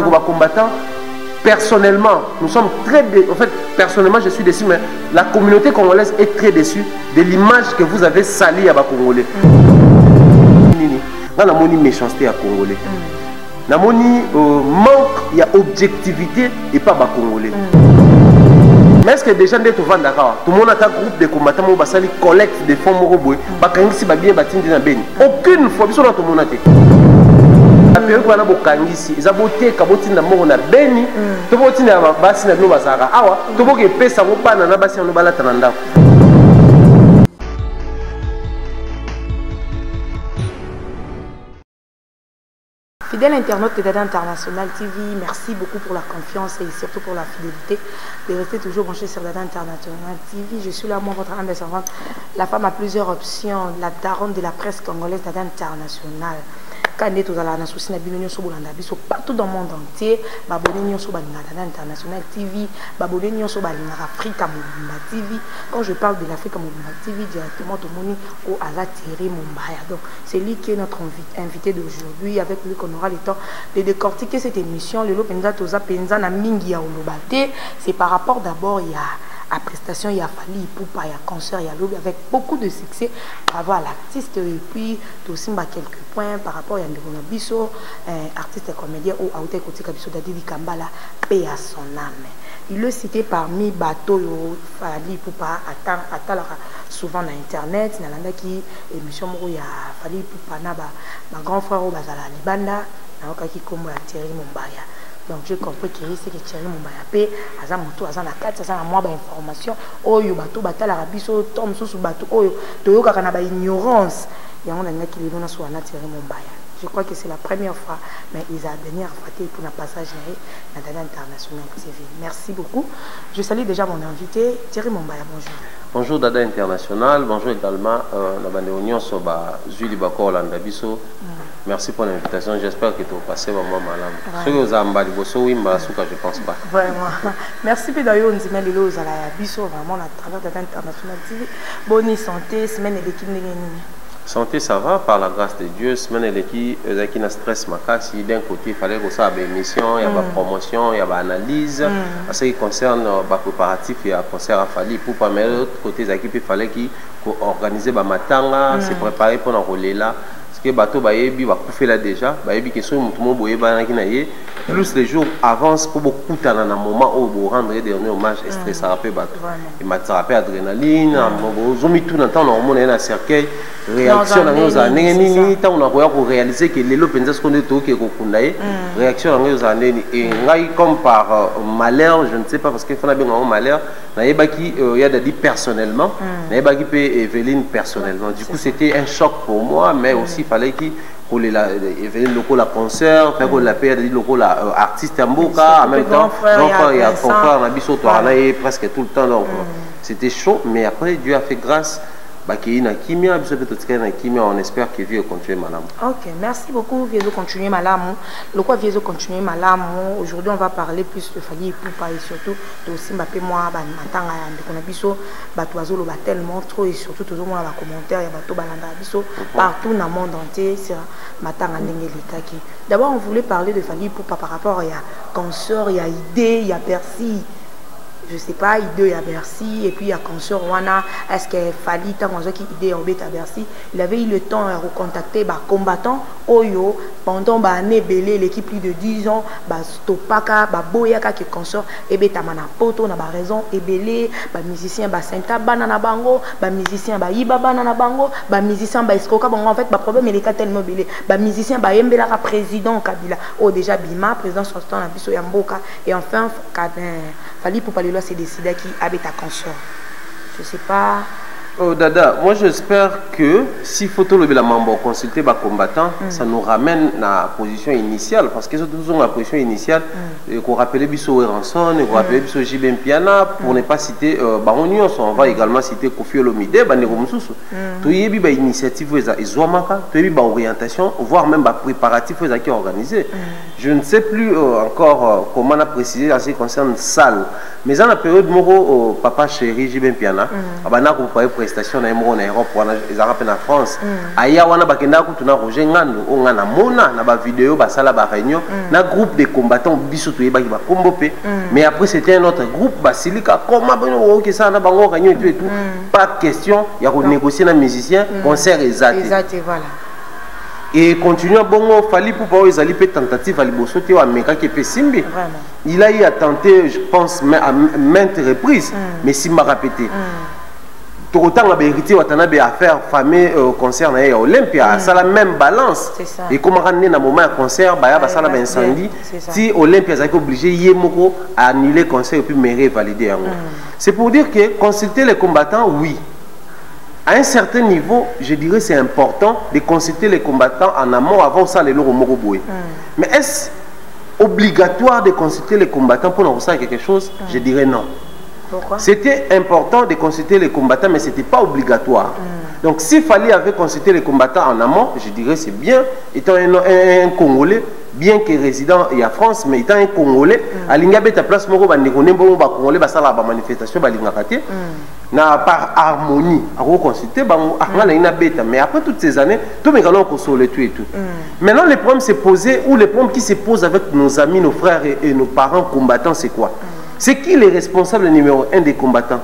combattants, personnellement, nous sommes très déçus. En fait, personnellement, je suis déçu, mais la communauté congolaise est très déçue de l'image que vous avez salie à Congolais. Dans la méchanceté à Congolais. Dans la manque, il y a objectivité et pas Congolais. Mais est-ce que déjà tout le monde a un groupe de combattants qui collecte des fonds moroboué, aucune fois, tout le monde a la période où on a bokangisi, ils ont voté kaboti na moko na beni, to boti na basi na bino basaka. Awa, to boke pesa mo bana na basi no balata na ndako. Fidèle internaute de Dada International TV, merci beaucoup pour la confiance et surtout pour la fidélité de rester toujours branché sur Dada International TV. Je suis là, moi, votre âme de servante, la femme a plusieurs options, la daronne de la presse congolaise Dada International. Quand on est tous à la souci partout dans le monde entier, abonnez-vous sur Dada International TV, abonnez-vous sur Africa Mobimba TV. Quand je parle de l'Afrique Mobimba TV, directement tout le monde au Thierry Mumbaya. Donc c'est lui qui est notre invité d'aujourd'hui, avec lui qu'on aura le temps de décortiquer cette émission. Le Lopenza Toza Penza na Mingi ya Olobate. C'est par rapport d'abord il y a à prestation, il y a Fally Ipupa, il y a concert, il y a lobby avec beaucoup de succès. Bravo à l'artiste et puis aussi quelques points par rapport à Ndeko Biso, artiste et comédien ou Aouté Koti Kabiso Dadi Kambala, paix à son âme. Il le cité parmi bateau Fally Ipupa, attend souvent dans internet, dans la qui émission où il y a Fally Ipupa, ma grand frère au Bazala Libanda, dans qui comme Thierry Mumbaya. Donc j'ai compris que c'est que Thierry Mumbaya paix, à moto, à la 4, à moi d'information, oh yo bateau batal arabiso, tom sous bateau, oh yo toyoka kana ba ignorance, il y a un qui les donne sur Thierry Mumbaya. Je crois que c'est la première fois, mais ils ont donné à Fatih pour un passage à Dada International TV. Merci beaucoup. Je salue déjà mon invité, Thierry Mumbaya. Bonjour. Bonjour Dada International, bonjour également la Union Soba Zuli Bako Landabiso. Merci pour l'invitation, j'espère que tu vas passer vraiment malade. Ceux qui ont ambali bosso oui mbasuka je pense pas. Vraiment. Merci pour d'ailleurs on dit mais les à biso vraiment à travers Dada International TV. Bonne santé, semaine et l'équipe santé, ça va, par la grâce de Dieu. Semaine et l'équipe, il y a un stress si d'un côté, il fallait que ça ait une émission, il y a une promotion, il y a une analyse. En ce qui concerne le préparatif, il y a un concert à Fally Ipupa, mais de l'autre côté, il fallait qu'ils organisent un matanga, se préparer pour enrôler là. Parce que le bateau va couper là déjà, plus les jours avancent pour beaucoup dans un moment où vous rendre des derniers hommages et stress à peu bateau. Il m'a thérapie adrénaline, vous avez mis tout le temps dans un cercueil, réaction dans nos années, on a réalisé que les lopes qu'on est tout qui est réaction dans nos années et comme par malheur, je ne sais pas parce qu'il faut bien un malheur, il y a dit personnellement, il y a dit Evelyne personnellement. Du coup c'était un choc pour moi, mais aussi il fallait qu'il Evelyne local la concert, faire la paix de local artiste Mboka, en même temps, il y a ton frère, on a biso presque tout le temps, donc c'était chaud, mais après Dieu a fait grâce. On espère que Dieu continue malam. Ok, merci beaucoup. Vieux continuer malam. Le quoi vieux continuer malam. Aujourd'hui, on va parler plus de Fally Ipupa et surtout de aussi Mbappé moi matanga de Konabiso, batoiseau le tellement trop et surtout tout le monde va commentaire, il y a bateau balanda biso partout dans le monde entier sur matanga ndengelitaki. D'abord, on voulait parler de Fally Ipupa par rapport à concert, il y a idée, il y a Bercy. Je sais pas, il y a Bercy, et puis il y a Consort Wana, est-ce qu'il Fally tant qui idée en bête à Bercy, il avait eu le temps de recontacter les combattants, Oyo, pendant l'année belé, l'équipe plus de 10 ans, Stopaka, Boyaka qui Consort, et Betamana Poto, n'a pas raison, et belé, musicien, Senta Banana Bango, musicien, Iba Banana Bango, musicien, Iskoka, bon en fait, le problème il est tellement belé, musicien, Yembela, président Kabila, oh déjà Bima, président sortant, Biso Yamboka, et enfin, Fally Ipupa c'est décidé qui habite à Consort. Je sais pas. Oh Dada, moi j'espère que si photo le la membre consulter les combattants, ça nous ramène à la position initiale parce que c'est toujours la position initiale qu'on rappelait Bisso Ranson, qu'on rappelait Bisso Jibem Piana pour ne pas citer Baronios, on va également citer Kofi Olomide, Baneromususu. Tout y est initiative ils ont tout y orientation, voire même préparatif ils ont organisé. Je ne sais plus encore comment on a précisé en ce qui concerne salle. mais dans la période moro papa chéri Jibin Piana abana ko paye prestation na moro na Europe wana ezaka na France aya wana bakenda ko tuna Roger Ngando o ngana mona na ba vidéo ba sala ba réunion na groupe de combattants biso to yebaki ba kombope mais après c'était un autre groupe basilika comment bon OK ça na bango réunion et tout pas question il y a négocier na musicien concert exact voilà. Et continuant bon fallait pour pas ils pe tentative à liboso te wa meka qui pe simbi il a eu à tenter je pense à maintes reprises mais Simba répété tout autant la vérité wa tana be affaire fameux concert na Olympia ça la même balance et comment ramener na moment concert ba ya ça la incendie si Olympia a été obligé yemoko à annuler concert et puis mairie valider c'est pour dire que consulter les combattants oui. À un certain niveau, je dirais c'est important de consulter les combattants en amont avant ça les loro moroboué. Mais est-ce obligatoire de consulter les combattants pour en ressentir quelque chose? Je dirais non. Pourquoi? C'était important de consulter les combattants, mais ce n'était pas obligatoire. Donc s'il fallait avoir consulté les combattants en amont, je dirais c'est bien, étant un Congolais, bien que résident en France, mais étant un Congolais, à l'ingabeta place moro ba négoné bon ba Congolais ba sala ba manifestation ba lingakate na par harmonie à reconsulter ba na ina beta, mais après toutes ces années tout mes galons consoler tout et tout. Maintenant le problème s'est posé ou le problème qui se pose avec nos amis, nos frères et nos parents combattants, c'est quoi? C'est qui les responsables numéro 1 des combattants?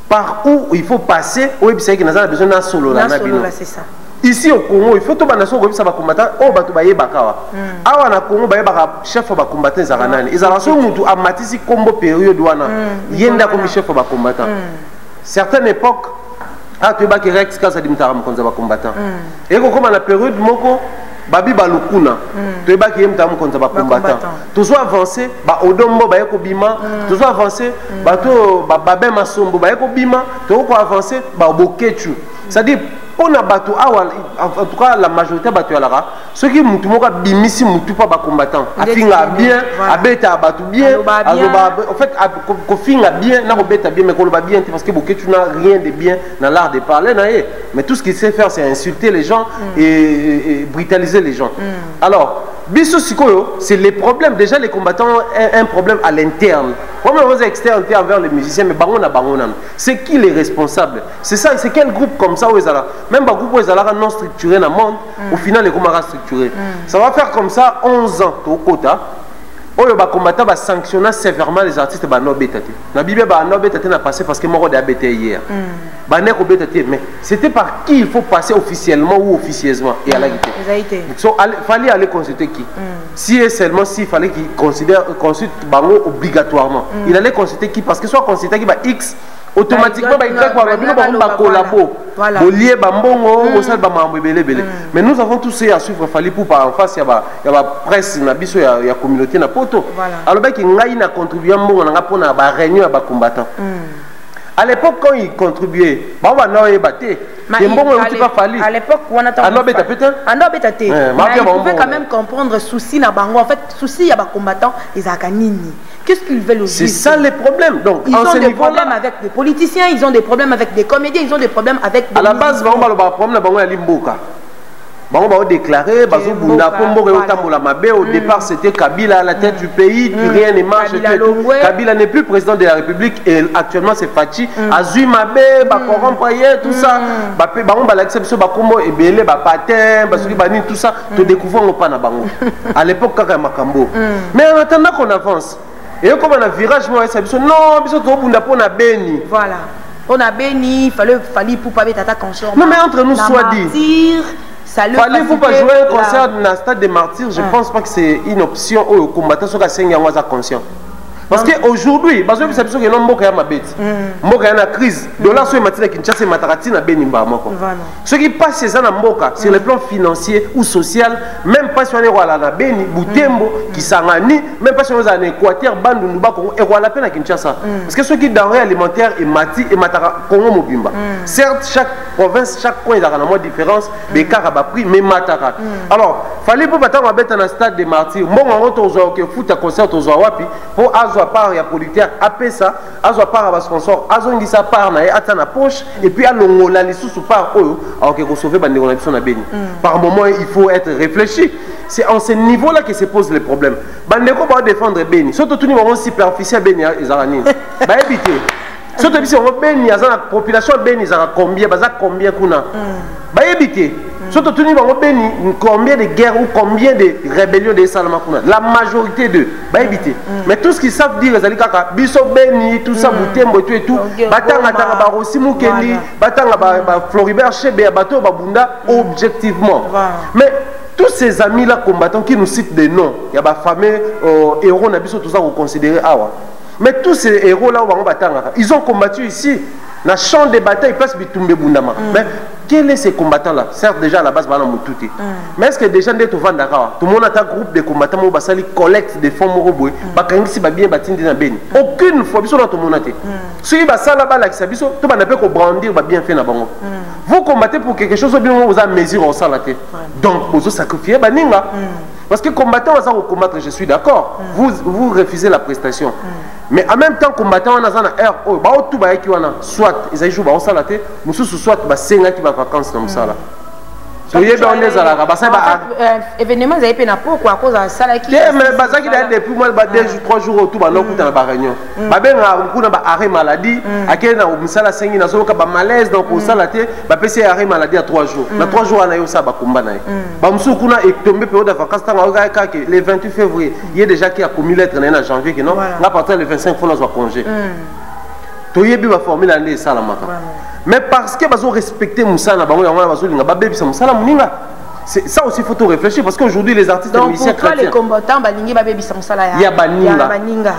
Par où il faut passer au website qui n'a besoin d'un solo là, c'est ça. Ici au Congo, il faut que les gens qui combattant au bateau baye bakawa. Awa na Congo baye baka chef ba combattant zaranani. Ils ont son mutu amatisi combo période wana. Yenda comme chef ba combattant. Certaines époques ah tu ba ki Rex kaza dimtaram konza ba combattant. Et comme la période moko babi balukuna tu ba ki yemtam konza ba combattant. Toujours avancé ba odombo baye ko bima, toujours avancé bato ba babe masombo baye ko bima, toujours avancé ba bokechu. C'est-à-dire on a battu en tout cas la majorité battu à la ceux qui mutu moka bimisi mutu pas ba combattant afinga bien abeta battu bien en fait ko finga bien na beta bien mais ko ba bien parce que tu n'as rien de bien dans l'art de parler mais tout ce qu'il sait faire c'est insulter les gens et brutaliser les gens. Alors biso sikoyo c'est les problèmes déjà les combattants un problème à l'interne. Comme on externe envers les musiciens mais bangona c'est qui les responsables? C'est ça, c'est quel groupe comme ça où ils allaient même un groupe où ils allaient non structuré dans le monde au final les combattants structurés. Ça va faire comme ça 11 ans au quota. Oh, les combattants va sanctionner sévèrement les artistes ba no betate. Na Bible ba no betate n'a passé parce que moro de abété hier. Ba ne ko betate mais c'était par qui il faut passer officiellement ou officieusement et à la guitare. Fallait aller consulter qui? Si et seulement s'il fallait qu'il consulte bango obligatoirement. Il allait consulter qui parce que soit consulter qui va X automatiquement mais nous avons tous ces à suivre fallait pour par en face il y a presse na biso il y a communauté na poto alors ben qui ngai na contribuer mbongo na pona ba réunion ya ba combattants à l'époque quand ils contribuaient bah on va batté à l'époque on a mais on pouvait quand même comprendre souci na bango en fait souci ya ba combattants ils a kanini. Qu'est-ce qu'ils veulent aussi? C'est ça le problème. Donc, ils ont des problèmes avec des politiciens, ils ont des problèmes avec des comédiens, ils ont des problèmes avec des... À la base, on va problème à Limboka. On va déclarer, au départ c'était Kabila à la tête du pays, rien ne marche. Kabila n'est plus président de la République et actuellement c'est Fachi. Azui Mabe, tout ça. On va l'accepter, tout ça, te découvrons pas na bango. À l'époque, Kaka Makambo. Mais en attendant qu'on avance, et comme on a virage, moi, non, on a béni. Voilà. On a béni, il fallait pour pas mettre ta conscience. Non, mais entre nous, soit dit. Fallait vous pas jouer un concert dans le stade des martyrs, je pense pas que c'est une option au combattant sur la scène à conscient. Parce qu'aujourd'hui, parce que vous savez que non mboka ya mabeti. Mboka na crise. Dollar sur matina Kinshasa et Matarati na Benimba moko. Ce qui passe c'est ça na mboka sur le plan financier ou social, même pas sur les rois na Beni, Butembo, Kisangani, même pas sur les en Équateur, Bandundu Nuba et roi la peine à Kinshasa. Parce que ceux qui denrées alimentaires et mati et Matara Congo Mobimba. Certes chaque province, chaque coin, il y a une différence, mais car à prix, mais matara. Alors, fallait pour battre dans un stade de martyrs. Bon, on rentre au foot à concert aux Wapi, pour avoir part, il y a producteur, après ça, avoir part à sponsor, avoir dit ça part, na atana poche, et puis à l'ongola, les sous part, alors que vous sauvez, par moment, il faut être réfléchi. C'est en ce niveau-là que se posent les problèmes. Bandeko va défendre Beni. Surtout tout le monde superficiel Beni, ils ont rien. Bah éviter. Surtout si on Beni, la population Beni, ils ont combien, combien kuna. Bah éviter. Surtout tout le monde Beni, combien de guerres ou combien de rébellions de Salama kuna. La majorité d'eux. Bah éviter. Mais tout ce qu'ils savent dire, les Alikaka, Biso Beni, tout ça, Boutembo et tout. Batanga Tanga Barossi Mukeli, Batanga Floribert Chebe, Bato Babunda, objectivement. Mais tous ces amis-là combattants qui nous citent des noms, il y a des fameux héros, tout ça, vous considérez. Mais tous ces héros-là, ils ont combattu ici. Dans le champ de bataille, ils passent Bitumbe Bundama. Mais quels sont ces combattants-là? Certes, déjà à la base, mais est-ce que déjà, tout le monde a un groupe de combattants qui collecte des fonds moroboués, aucune fois, tout le monde a été. Si vous avez tout le monde brandir, bien fait. Vous combattez pour quelque chose, vous avez mesure au salaté. Donc, vous sacrifiez, parce que combattant, vous combattre, je suis d'accord. Vous refusez la prestation. Mais en même temps, combattant, on a un air, soit ils jouent au salaté, soit ils qui va vacances dans le salaté. Événement, vous avez fait pourquoi à cause de ça qui mais depuis moi 3 jours autour dans la réunion. Arrêt maladie, à quel moment ça malaise donc au salaté, arrêt maladie à 3 jours. Dans 3 jours on a eu ça combat na. Est tombé période de vacances le 28 février, il y a déjà qui a commis lettre en janvier que non, à partir le 25 faut nous congé. Toyebi va former l'année ça la maka. Mais parce que ils ont respecté Moussa, c'est ça aussi, il faut tout réfléchir. Parce qu'aujourd'hui, les artistes et les musiciens chrétiens... Donc, pour toi, les combattants, il y a Baninga.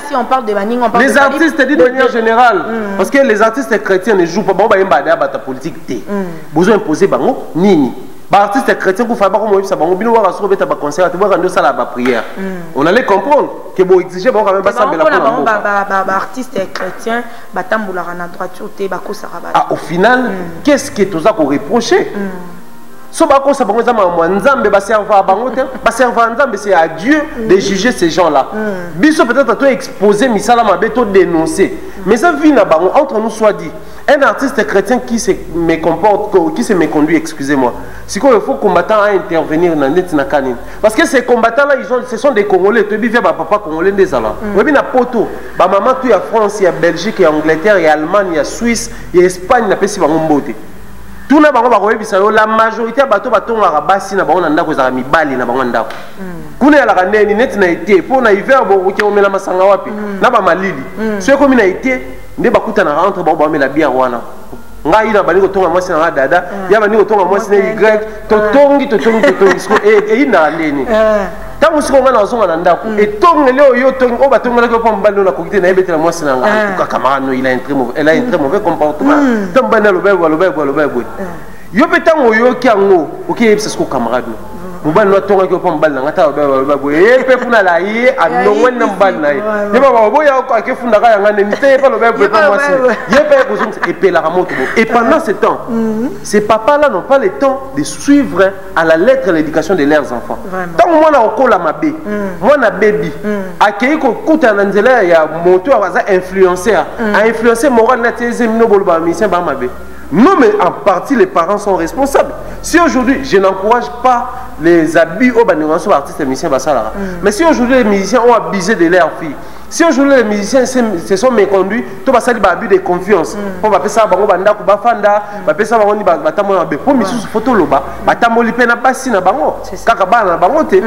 Si on parle de Baninga, on parle de... Les artistes, dit de manière générale. Parce que les artistes chrétiens ne jouent pas. Ils ont une politique. Ils ont imposé Nini. Les artistes chrétiens, vous faites un concert, prière. On allait comprendre que vous exigez quand même pas ça. Artistes chrétiens, au final, qu'est-ce que tu as reproché? C'est à Dieu de juger ces gens-là. Biso peut-être exposé, mais ça l'a dénoncé. Mais ça vient entre nous soit dit. Un artiste chrétien qui se méconduit, excusez-moi. C'est qu'il faut combattant à intervenir dans net nakani. Parce que ces combattants-là, ce sont des Congolais. Tu dis papa congolais des Alans. Il y a poto, maman tu y a France, il y a Belgique, il y a Angleterre, il y a Allemagne, il y a Suisse, il y a Espagne, il y a Pessi Bangombote. Tout la majorité bato batongaka basi na bango na ndako ezaka mibali na bango ndako kuna yalaka ndeni neti na été po na hiver bokoki omela masanga wapi na bamalili so ekomi na été nde bakutanaka entre bango baomela bière wana ngai na bani kotonga mwasi na dada ya bani kotonga mwasi na y totongi eyinaka ndeni tango siko nga na ozonga na ndako etongele oyo oyo batongelaki opo mobali na kokite na yebetela mwasi na nga camarade il a un très mauvais comportement ntango bani alobebwe yo mpe ntango oyoki yango okiyebisa siko camarade mobali no atongaki opo mobali na nga ta lobebwe ye mpe kuna la ye anongweni na mobali na ye ye baba boya akefundaka yanga neni te ye mpe lobebwe mpe mwasi ye mpe kozongisa epelaka moto bo. Et pendant ce temps ces papas-là n'ont pas le temps de suivre à la lettre l'éducation de leurs enfants. Ntango mwana okola mabe mwana bebi akei kokutana na nzela ya moto aza influenceur a influencer moral na teze mino boloba bamisien ba mabe. Non, mais en partie, les parents sont responsables. Si aujourd'hui, je n'encourage pas les abus aux artistes et musiciens, mais si aujourd'hui les musiciens ont abusé de leurs filles, si aujourd'hui les musiciens se sont méconduits, tout va s'allier abus de confiance. On va faire ça, on va bafanda, on va faire ça, on va batamona pour missus photo loba, batamoli pena basi na bango, kakaba na bangote.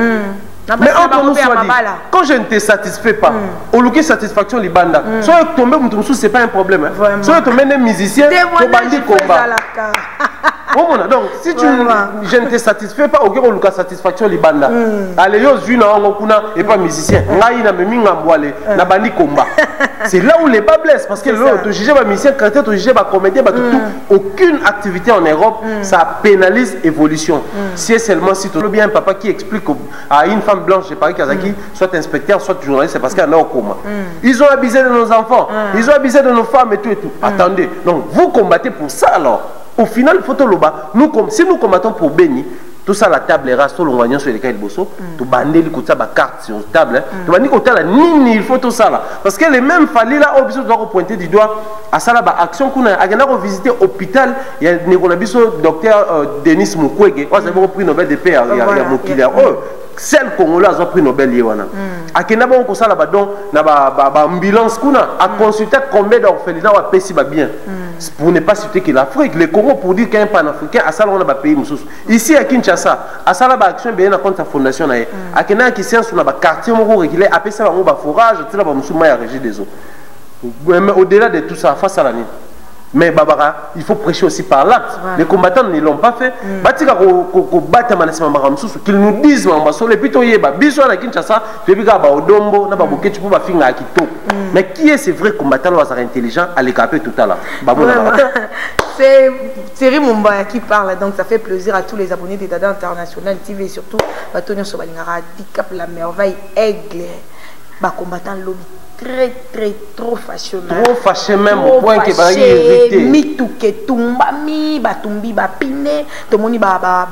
Mais entre nous soit dit, quand je ne te satisfais pas, au lieu de satisfaction libanda, soit tomber mon c'est pas un problème. Soit tomber un musicien, tu bandit combat. Donc, si je ne te satisfais pas, ok, on a satisfaction libanda. Allez, yo zuna kuna et pas musicien. Ngai na memi ngambwale na bandi komba. C'est là où les bas blessent parce que là, tu juges pas musicien, chrétien, tu juges pas comédien, aucune activité en Europe, ça pénalise évolution. Si seulement si tu as bien un papa qui explique à une femme blanche, je parie Kazaki, soit inspecteur, soit journaliste, c'est parce qu'elle est au coma. Ils ont abusé de nos enfants, ils ont abusé de nos femmes et tout et tout. Attendez, donc vous combattez pour ça alors. Au final, il faut tout le bas. Si nous combattons pour Béni, tout ça, la table est rase, tout le monde sur les cas de bosso, tout bandé, le côté carte sur la table, tout bandé côté la nini, il faut tout ça là. Parce que les mêmes fallis là, on doit pointer du doigt à ça là, action qu'on a, à visiter l'hôpital, il y a un docteur Denis Mukwege, on a pris Nobel de paix, il y a Mokilia. Celle Congolais a pris Nobel Yewana. À Kenaba on ça là-bas donc na ba ambulance kuna a consulter combien d'orphelinats a payé bien. Pour ne pas citer que l'Afrique, le Congo pour dire qu'un panafricain a ça on a ba pays mususu. Ici à Kinshasa, à ça là ba action bien na contre la fondation na à Kenaba qui science na ba quartier mo régulier a payé ça ba forage, tu là ba musuma ya régie des eaux. Mais au-delà de tout ça face à la nuit. Mais Babara, il faut prêcher aussi par l'acte. Les combattants ne l'ont pas fait. Qu'ils nous disent, mais qui est ce vrai combattant intelligent à l'écarter tout à l'heure? C'est Thierry Mumbaya qui parle, donc ça fait plaisir à tous les abonnés de Dada International TV et surtout Batonio Sobalingara, Handicap la merveille, aigle, combattant lobby. Trop fâché. Trop fâché même au point que va irriter. Mitouke tumbami, batumbi bapine, tomoni ba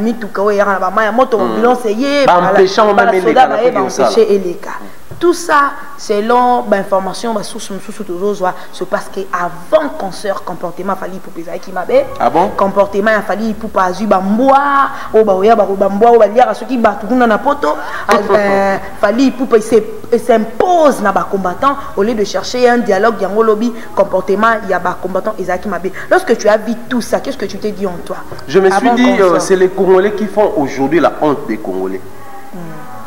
mituka o yara ba maya moto ambulance yé, empêchant même les gars empêcher eleka. Tout ça, selon l'information, se passe qu'avant concert, comportement, il fallait pour peser qui m'avait. Ah bon? Comportement, il fallait pour pas azur bamboa, ou baoya bamboa, ou balia, ceux qui battent dans la poto. Fallait pour s'impose na ba combattant au lieu de chercher un dialogue, il y a un lobby, comportement, il y a ba combattant, Isaac Mabé. Lorsque tu as vu tout ça, qu'est-ce que tu t'es dit en toi? Je me suis dit, c'est les Congolais qui font aujourd'hui la honte des Congolais.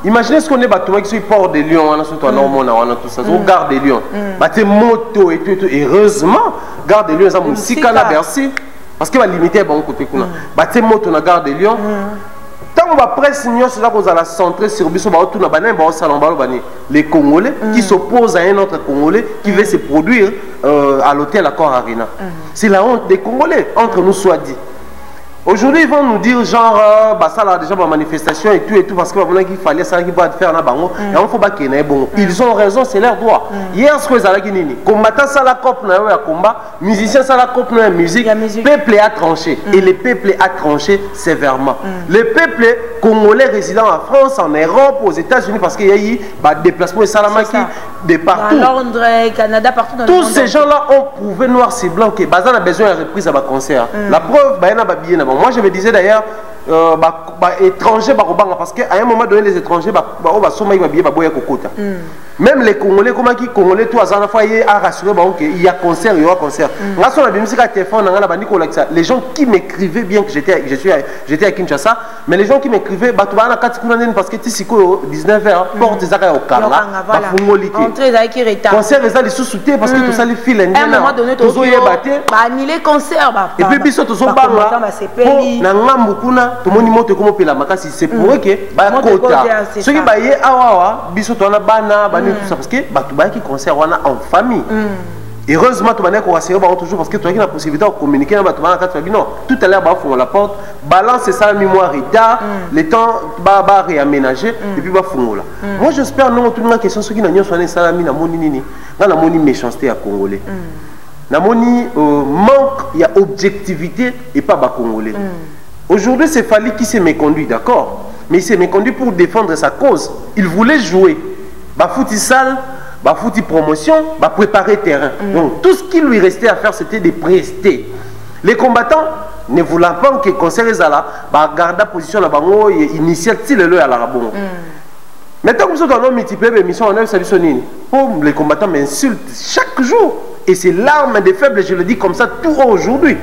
Imaginez ce qu'on est battu qui sont port des lions, on a tout ça, on garde des lions, battu moto et tout, heureusement, garde des lions, ça m'a aussi qu'à la Bercy, parce qu'il va limiter bon côté qu'on a, battu moto on a garde des lions. Tant qu'on va presse c'est là qu'on va la centrer sur Bisso, les Congolais qui s'opposent à un autre Congolais qui veut se produire à l'hôtel Accor Arena. C'est la honte des Congolais, entre nous soit dit. Aujourd'hui, ils vont nous dire genre, ça là déjà ma manifestation et tout, parce qu'il fallait ça qui va faire na bango, et on faut pas qu'il y ait bon. Ils ont raison, c'est leur droit. Hier, ce que vous avez dit, combattant ça la cop na ya combat, musicien ça la cop na musique, peuple a tranché et le peuple a tranché sévèrement. Le peuple congolais résident en France, en Europe, aux États-Unis, parce qu'il y a eu des déplacements et salamaki de partout. Londres, Canada, partout dans le monde. Tous ces gens-là ont prouvé noir c'est blanc que Bazan a besoin de reprise à ma concert. La preuve, il y a un billet. Moi, je me disais d'ailleurs, étrangers, parce qu'à un moment donné, les étrangers, même les Congolais, comment qui Congolais, tout à fois, a rassuré qu'il y a concert, il y aura concert. Les gens qui m'écrivaient, bien que j'étais à Kinshasa, mais les gens qui m'écrivaient, parce que tu sais 19h, porte des arrêts au Karla, concert, les sous-soutés, parce que tout ça, les fils, à un moment donné, tu as annulé concert. Et puis, ils sont tous en bas. C'est pour eux que ceux qui baillent awa biso tona bana bani tout ça parce que batu ba qui concert wana en famille. Heureusement tu qu'on rassurer toujours parce que tu as la possibilité de communiquer avec batu bana non tout à l'heure ba font la porte balance ça mémoire retard le temps ba réaménager et puis ba fongola. Moi j'espère non toute la question ceux qui n'ont soigné salami na moni nini na moni méchanceté à congolais. Na moni manque il y a objectivité et pas ba congolais. Aujourd'hui, c'est Fali qui s'est méconduit, d'accord? Mais il s'est méconduit pour défendre sa cause. Il voulait jouer. Fouti salle, fouti promotion, préparer terrain. Donc, tout ce qui lui restait à faire, c'était de prester. Les combattants, ne voulant pas que le conseil Zala, garde la position là-bas, initial, si le à l'arabon. Maintenant, comme ça, on a multiplié les missions en œuvre, les combattants m'insultent chaque jour. Et c'est l'arme des faibles, je le dis comme ça, tout aujourd'hui.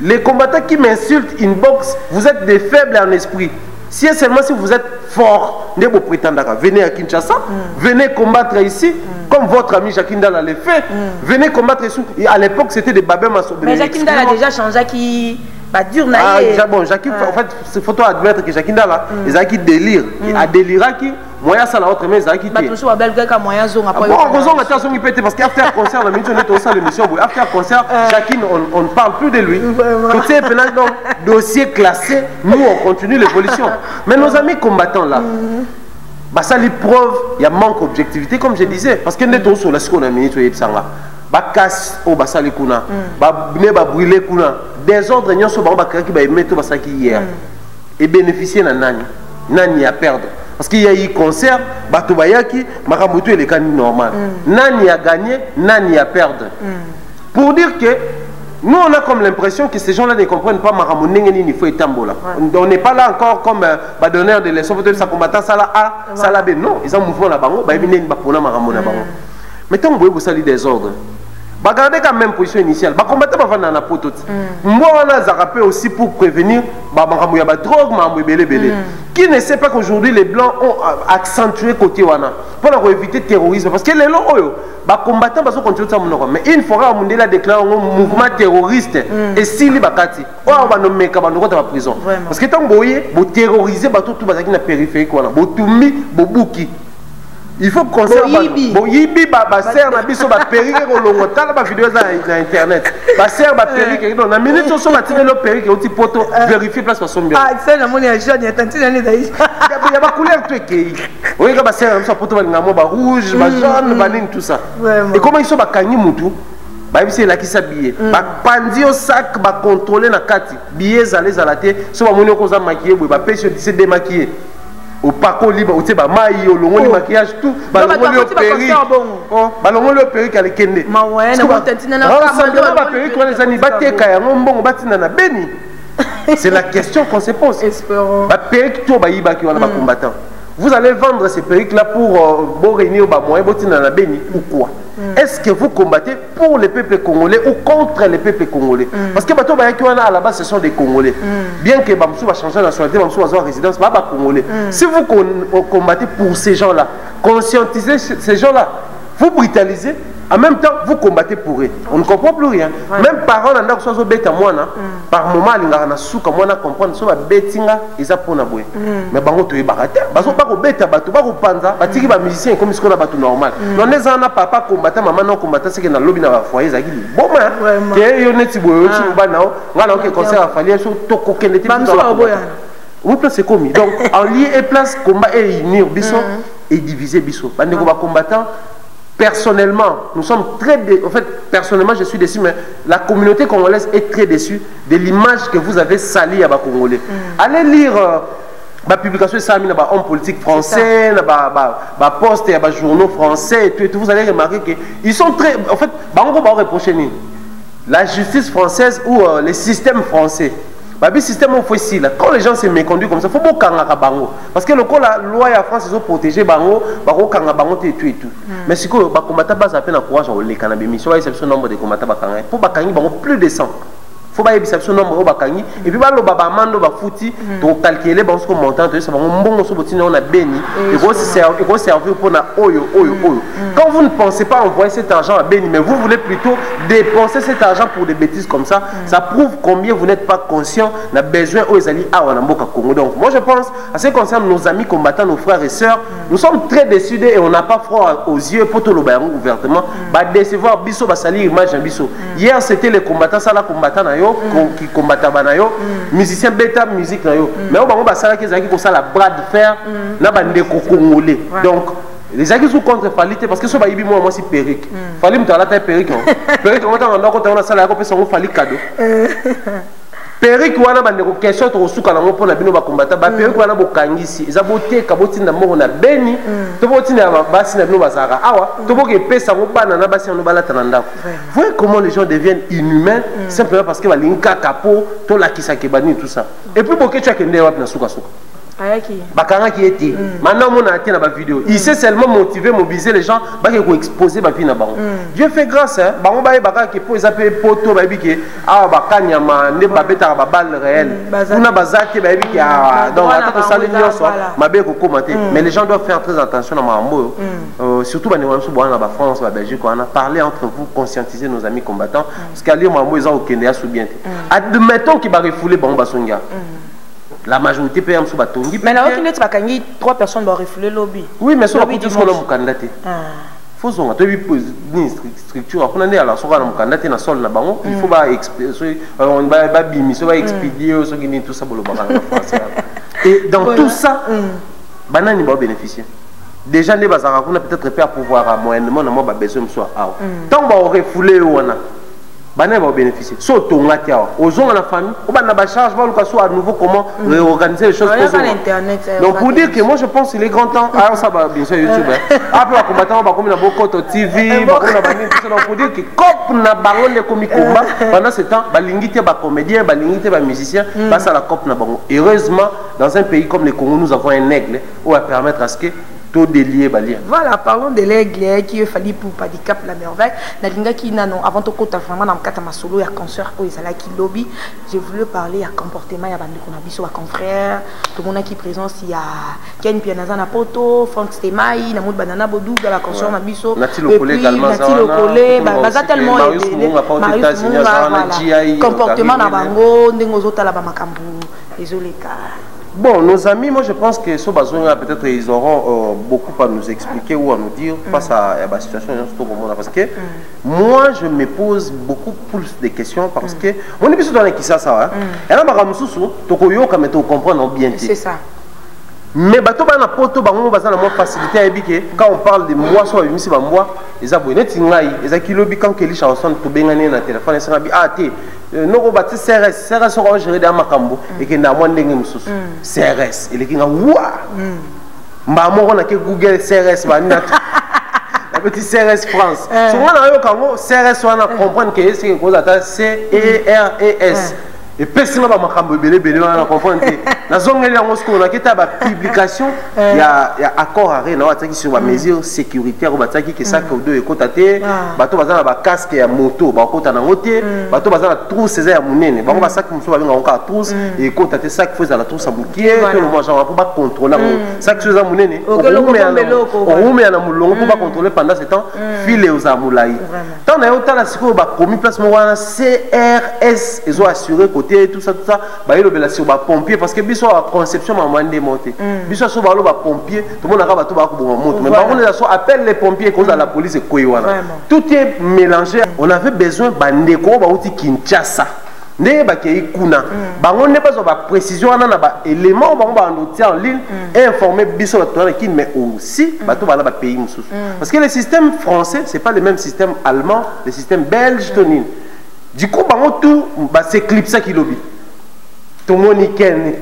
Les combattants qui m'insultent inbox, vous êtes des faibles en esprit. Si seulement si vous êtes forts, ne vous prétendez pas. Venez à Kinshasa, venez combattre ici, comme votre ami Jacques Ndala l'a fait. Venez combattre ici. À l'époque, c'était des babins maçons. Mais Jacques Ndala a déjà changé qui Bah dur ah déjà bon Jackie en fait c'est photo admettre que Jackie là ils a qui délire a délira qui moyen ça la autre mais ils a qui bah tout ça belle gars moyen zone après bon raison la tension qui peut parce qu'after concert la minute on est au sein de l'émission after concert Jackie on ne parle plus de lui tout c'est maintenant dossier classé nous on continue l'évolution mais nos amis combattants là bah ça l'épreuve il y a manque d'objectivité comme je disais parce que nous sur la seconde minute et ça là ba casse au basali kuna ba ne ba brûler kuna des ordres nyonso ba kraki ba emeto basaki hier et bénéficier na nani à perdre parce qu'il y a eu concert bato bayaki makamutu et les cani normal nani a gagné nani a perdre pour dire que nous on a comme l'impression que ces gens-là ne comprennent pas makamunenge ni faut etambola on n'est pas là encore comme ba donneur de leçons peut-être ça combattant ça là a ça là ben non ils ont mouvement la bango ba ebine ba pona makamuna bango mettons boye bosali des ordres. Regardez quand même position initiale. Bah combattre avant dans la poto. Moi on a zarapé aussi pour prévenir bah makamouya ba drogue mamouya belé. Qui ne sait pas qu'aujourd'hui les blancs ont accentué côté wana pour éviter le terrorisme parce que les longs bah combattant parce qu'on continue ça mon mais une fois on a déclaré un mouvement terroriste et si les bakati on va nommer kabando dans la prison parce que tant boyer bo terroriser bah tout bazaki na périphérie wana bo tumi bo buki. Il faut qu'on serve bon yibi ba ser na biso ba perike ko longo tala ba vidéo na internet ba ser ba perike donc na minute so ba tine lo perike oti poto vérifier place son bien ah c'est la moni ya jaune ya tantine ne dai ya ba couleur tout ekei oui ka ba ser na poto ba ngamo ba rouge ba jaune ba ning tout ça et comment ils sont ba kanyi mutu ba bisi la kisa billet ba pandi au sac ba contrôler na kati billet zalaté so ba moni ko za maquiller ba pêche se démaquiller au parcours libre, au teba maï, au long du maquillage, tout. Balongo le perruque. Oh, balongo le perruque à l'ékende. Ma ouais, na botantina na kama. Ba perruque on les ani batte kaya ngombongo batina na beni. C'est la question qu'on se pose. Espérons. Ba perruque to ba yiba ki wana ba combattant. Vous allez vendre ces perruques là pour bon réunir ba moyen botina na beni ou quoi? Est-ce que vous combattez pour le peuple congolais ou contre le peuple congolais? Parce que bato ba ki wana à la base ce sont des Congolais. Bien que Bamsou va changer de nationalité, Bamsou va avoir résidence, pas Congolais. Si vous combattez pour ces gens-là, conscientisez ces gens-là, vous brutalisez, en même temps vous combattez pour eux. On ne comprend plus rien. Même parents n'ont pas besoin de moi, par moment ils n'ont souka moi na comprendre so ba betinga ils apona boy. Mais bango to ibarate, baso pas ko beta bato, pas ko panza, batiki ba musicien comme ce qu'on a bato normal. Non les ana papa combattant maman non combattant c'est que na lobby na ba foyer za kili. Bon man, que yo neti boyo ci ba nao, ngala ke concert a fallu so to ko kende ti. Oui, c'est commis. Donc, en lieu et place, combat et unir biso et diviser biso. Bande ko ba combattant. Personnellement, nous sommes très en fait, personnellement, je suis déçu, mais la communauté congolaise est très déçue de l'image que vous avez salie à les Congolais. Allez lire la publication de Sami, homme politique français, poste, journaux français, et tout, vous allez remarquer qu'ils sont très. En fait, on va reprocher la justice française ou le système français. Le système facile. Quand les gens se méconduisent comme ça, il faut beaucoup de bango. Parce que la loi en France, ils ont protégé bango, bango kanga bango et tout et tout. Mais si vous combattez pas à peine courage on les cannabis, mais soit il nombre de combattants bakanga. Pour bakangi bango plus de 100. Faut pas exception nombre au bakangi et puis le baba mando ba fouti pour calculer bon ce qu'on montant ça va bon so botine on a béni et gros servir pour na oyo. Quand vous ne pensez pas envoyer cet argent à béni mais vous voulez plutôt dépenser cet argent pour des bêtises comme ça, ça prouve combien vous n'êtes pas conscient n'a besoin aux alliés à Wanamboka Congo. Donc moi je pense à ce qui concerne nos amis combattants, nos frères et sœurs, nous sommes très décidés et on n'a pas froid aux yeux pour tout le baron ouvertement ba décevoir biso ba salir image biso. Hier c'était les combattants ça la combattant qui combattent banayo musicien bêta musique na yo mais on va ça qui zaki ko ça la bras de fer na bande ko congolais donc les gens qui sont contre falité parce que ce baïbi moi c'est perruque fallait me la taille perruque perruque on entend quand on a ça là ko pesa on fallait cadeau perruque wana bande ko question to suka na mo pona bino ba combattre ba perruque wana bo kangisi za bote ka botinda mo na beni to botinda basi na bino bazaka awa to boke pesa mo bana na basi no balata na ndako. Voyez comment les gens deviennent inhumains simplement parce que ba linka kapo to la kisake bani tout ça et puis boke tu a kende wapi na suka suka bakanga qui était maintenant mon a été dans ma vidéo il s'est seulement motivé mobiliser les gens ba ko exposer ba vie na bango Dieu fait grâce hein bango ba baka ke po ezapé poto ba biki ah bakanya ma ne ba beta ba balle réelle kuna bazaki ba biki ah donc attends ça les nyonso mabe ko commenter mais les gens doivent faire très attention à mambo surtout ba ne wansu bwana ba France ba Belgique on a parlé entre vous conscientiser nos amis combattants parce qu'ali mambo ils ont okende ya sou bien admettons qu'il va refouler bango basonga la majorité peut être batongi. Mais là, il y a 3 personnes qui vont refouler le lobby. Oui, mais ça va être un candidat. Il faut que une structure. On est à la soirée, un candidat dans sol. Il faut expédier tout ça pour le France. Et dans tout ça, banani va bénéficier. Déjà, les bazars, on a peut-être pas pouvoir moyennement, on a besoin de soi. Tant qu'on va refouler, on a. Bana va bénéficier. Surtout aux gens dans la famille, on va charge, on va à nouveau comment réorganiser les choses. Donc pour dire que moi je pense qu'il est grand temps, alors ça va bien sûr YouTube. Après on combattant, on va comme dans beaucoup de TV, pour dire que comme na baron de comique combat pendant ce temps, balingité ba comédien, balingité ba musicien, passe à la cop na baron. Heureusement dans un pays comme le Congo nous avons un aigle qui va permettre à ce que tout délié balia. Voilà, parlons de l'aigle qui est fallu pour handicap la merveille. Nalinga qui n'a non avant tout côté vraiment dans quatre masolo il y a concert où ils allaient qui lobby. Je voulais parler à comportement il y a bande qu'on a biso à confrère. Tout le monde qui présence il y a Ken Pianaza na poto, Frank Stemai, Namoud Banana Bodou dans la concert na biso. Natilo Colé également. Natilo Colé, baza tellement comportement na bango ndengo zota la ba makambu. Désolé car. Bon, nos amis, moi je pense que ce besoin peut-être ils auront beaucoup à nous expliquer ou à nous dire face à la situation parce que moi je me pose beaucoup plus de questions parce que on est plus dans les qui ça et là ma mususu tokoyo comme tu comprendre bien. C'est ça. Mais bato ba na poto bango baza na mo facilité à biké quand on parle de moi soit bimisi ba moi les abonnés tingai les akilobi quand que les chansons to bengane na téléphone ça bi ate noko bati CRS on gérer dans makambo et que na mo ndenge mususu CRS il est kinga wa mba mo na ke Google CRS ba na la petite CRS France souvent na yo kango CRS on a comprendre que c'est quoi ça CERES et personne va makambo belé on comprendre la zone là on se connaît que ta publication il y a accord arrêt na wataki sur la mesure sécuritaire bataki que ça que deux ekotate bato bazana ba casque ya moto ba kota na ngote bato bazana trousse ya munene ba ko ba sac muso ba nga encore trousse et ekotate sac faut la trousse abukier tout le monde genre pour pas contrôler sac chose ya munene o rume na mulongo pour pas contrôler pendant ce temps file aux amulai tant na yota la siko ba commis place mo wana CRS ils ont assuré côté tout ça ba yelo bela sur ba pompier parce que biso a conception maman démonté biso so ba lo ba pompier tout le monde a ba to ba ko bon moto mais par contre les appelle les pompiers cause à la police ko yiwana tout est mélangé on avait besoin bandeko ba uti Kinshasa ne ba ke ikuna bango ne pas ba précision na ba élément bango ba noter en ligne informer biso ba to qui mais aussi ba to ba la ba pays mususu parce que le système français c'est pas le même système allemand le système belge tonine du coup bango tout ba s'éclipser qui lobby Tomoni Ken,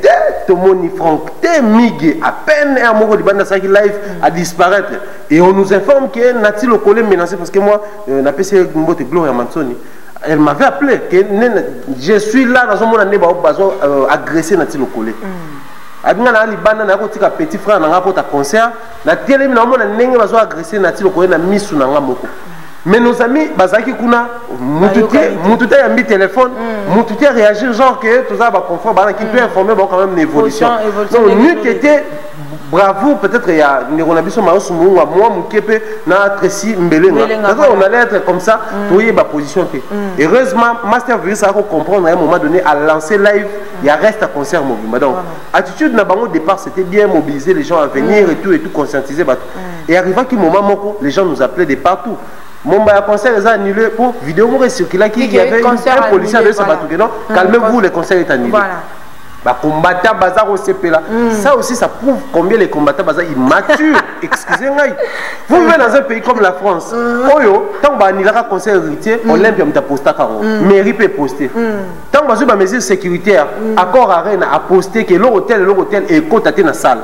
Tomoni Franck, Migue, à peine un mot de bande live à disparaître. Et on nous informe que Nati Lokole menacé parce que moi, la PC Mbote Gloria Mansoni, elle m'avait appelé que je suis là dans un monde agressé Nati Lokole. Abinga na libanda na kotika petit frère na ngapo ta concert, na télé na mona ndenge bazo agresser Nati Lokole na misu na ngamoko. Mais nos amis, Bazaki Kuna, Moutouté a mis téléphone, Moutouté a réagi genre que tout ça va confort, qui peut informer quand même une évolution. Donc, nous qui était bravo, peut-être il y a une renabition, moi, Mouképe, na Tracy Mbele. On allait être comme ça, pour y position. Heureusement, Master Virus a comprendre à un moment donné, à lancer live, il y a reste à concert mouvement. Donc, attitude au départ, c'était bien mobiliser les gens à venir et tout conscientiser. Et arrivant qu'un moment, les gens nous appelaient de partout. Mon concert est annulé pour vidéo circulée qui y avait un policier de Sabatou. Non, calmez-vous, le concert est annulé. Bah combattant bazar au CP là. Ça aussi ça prouve combien les combattants bazar ils maturent. Excusez-moi. Vous vivez dans un pays comme la France. Oyo, tant que il y a un concert héritier, Olympia m'a posté quand mairie peut poster. Tant que vous avez mesures sécuritaires, accord arène a posté que l'hôtel est cotaté dans la salle.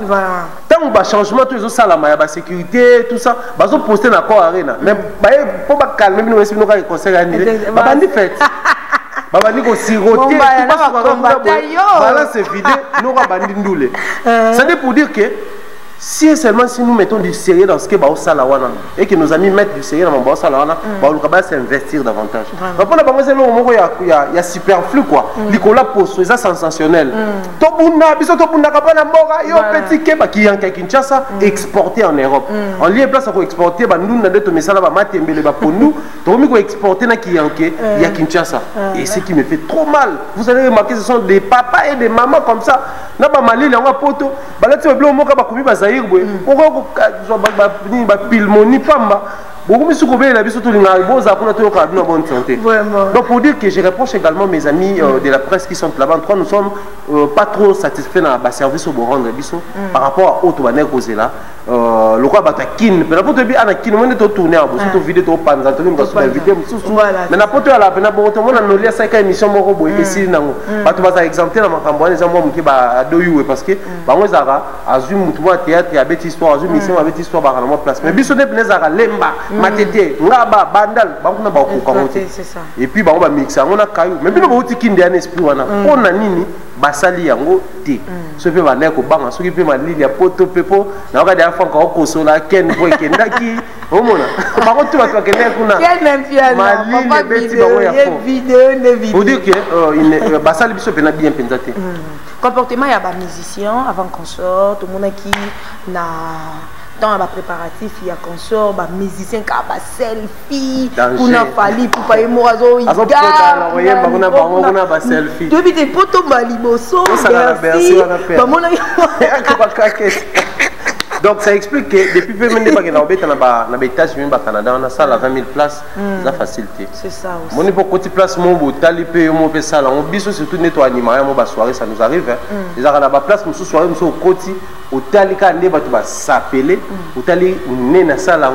Tant que changement tous les salles la sécurité tout ça, bazo poster dans accord arène. Mais pour pas calmer nous aussi nous concert annulé. Bah bandi fait. Baba Nico siroté, voilà c'est vidé, nous rabandi ndoulé. C'est pour dire que si seulement si nous mettons du sérieux dans ce que bah salawana et que nos amis mettent du sérieux dans mon salawana, bah on va s'investir davantage. Après il y a superflu quoi. Nicolas Posto, c'est sensationnel. Tobuna, biso tobuna kapana mora, yo petit ke ba ki en Kinshasa exporté en Europe. En lieu place à exporter bah nous n'avons pas ça là ba matembele ba pour nous, tomi ko exporter na ki en il y a Kinshasa. Et ce qui me fait trop mal. Vous allez remarquer ce sont des papas et des mamans comme ça. Na ba Mali là on poto, ba là tu blo moka ba komi ba Zaïre boy. Pourquoi ba pulmonie pamba. Beaucoup plus souvent la vie surtout les naribos après notre cas de bonne santé. Donc pour dire que je reproche également mes amis de la presse qui sont là-bas. Nous sommes pas trop satisfaits dans le service au Boranda biso par rapport à autre manière causé là. Le quoi batakin, mais n'importe bien à kin, on est au tourner à votre vidéo au panza, tout le monde va inviter. Mais n'importe à la peine, bon, tout le monde a nos liens 5 émissions mon robot et si non, bah tu vas exempter dans ma campagne les gens qui va doyou parce que bah on zara azum mutwa théâtre et abet histoire azum mission abet histoire bah dans place. Mais biso ne zara lemba matete ngaba bandal bah on a beaucoup comme et puis bah on va mixer on a caillou mais bien on va tikin d'un esprit on a nini basali yango ti so pe ba ko banga so ki pe ma lilia poto pepo na ka dia fanka ko sola ken boy kendaki omona ba ko tu ba ko kende kuna ken mfiana papa vidéo vidéo vous dire que basali biso pe na bien pensate comportement ya ba musicien avant qu'on sorte tout monde qui na dans la préparatif il y a consort bah musicien qui a selfie on a fallu pour pas morazo il selfie depuis des photos maliboso merci donc ça explique que depuis peu même pas que na États-Unis ba Canada on a ça la 20 000 places ça facilité c'est ça aussi mon pour côté place mon botali pe mon pe ça là on biso surtout nettoyer animal mon ba soirée ça nous arrive les ara na ba place mon soirée mon côté au talika ne ba tu ba s'appeler au tali né na ça là